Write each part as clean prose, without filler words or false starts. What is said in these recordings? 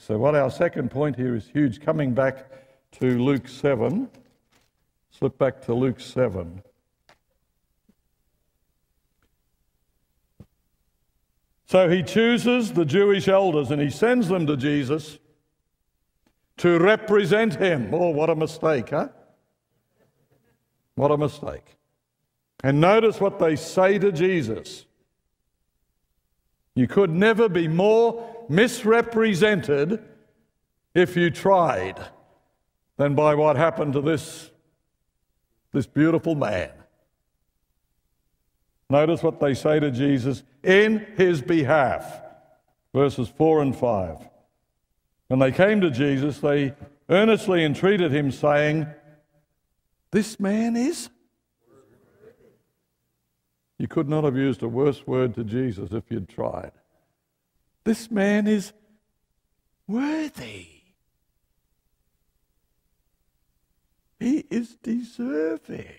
So what our second point here is huge. Coming back to Luke 7. Slip back to Luke 7. So he chooses the Jewish elders and he sends them to Jesus to represent him. Oh, what a mistake, huh? What a mistake. And notice what they say to Jesus. You could never be more misrepresented if you tried than by what happened to this beautiful man. Notice what they say to Jesus in his behalf. Verses 4 and 5. When they came to Jesus, they earnestly entreated him, saying, "This man is..." You could not have used a worse word to Jesus if you'd tried. "This man is worthy. He is deserving."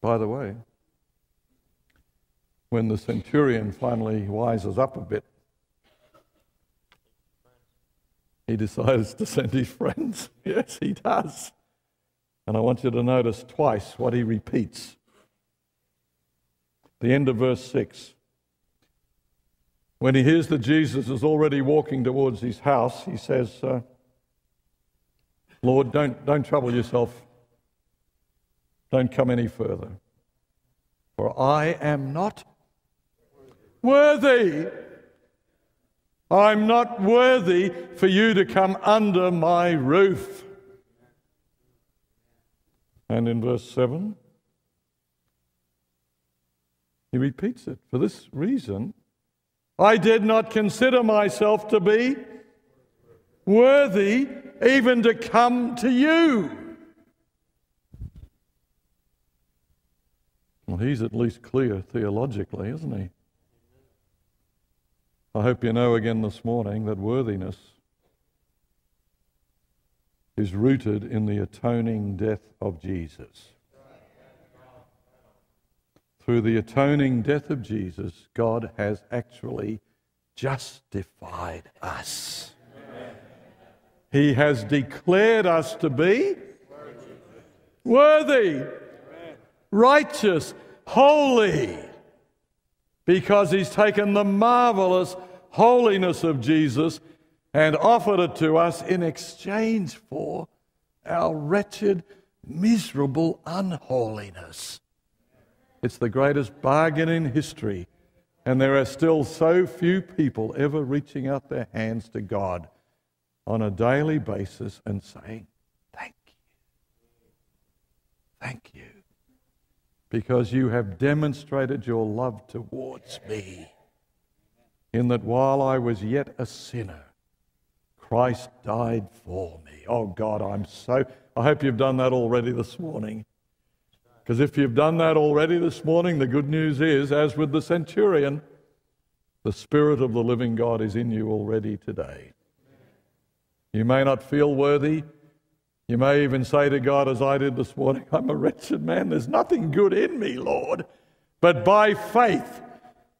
By the way, when the centurion finally wises up a bit, he decides to send his friends. Yes, he does. And I want you to notice twice what he repeats. The end of verse 6. When he hears that Jesus is already walking towards his house, he says, "Lord, don't trouble yourself. Don't come any further. For I am not worthy. I'm not worthy for you to come under my roof." And in verse 7, he repeats it. "For this reason, I did not consider myself to be worthy even to come to you." Well, he's at least clear theologically, isn't he? I hope you know again this morning that worthiness is rooted in the atoning death of Jesus. Through the atoning death of Jesus, God has actually justified us. He has declared us to be worthy, righteous, holy, because he's taken the marvelous holiness of Jesus and offered it to us in exchange for our wretched, miserable unholiness. It's the greatest bargain in history, and there are still so few people ever reaching out their hands to God on a daily basis and saying, "Thank you. Thank you. Because you have demonstrated your love towards me, in that while I was yet a sinner, Christ died for me." Oh God, I hope you've done that already this morning. Because if you've done that already this morning, the good news is, as with the centurion, the Spirit of the living God is in you already today. You may not feel worthy. You may even say to God, as I did this morning, "I'm a wretched man. There's nothing good in me, Lord." But by faith,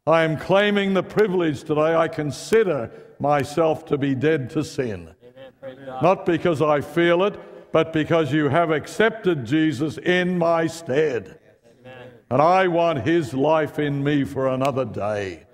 I am claiming the privilege today. I consider myself to be dead to sin. Not because I feel it, but because you have accepted Jesus in my stead. And I want his life in me for another day.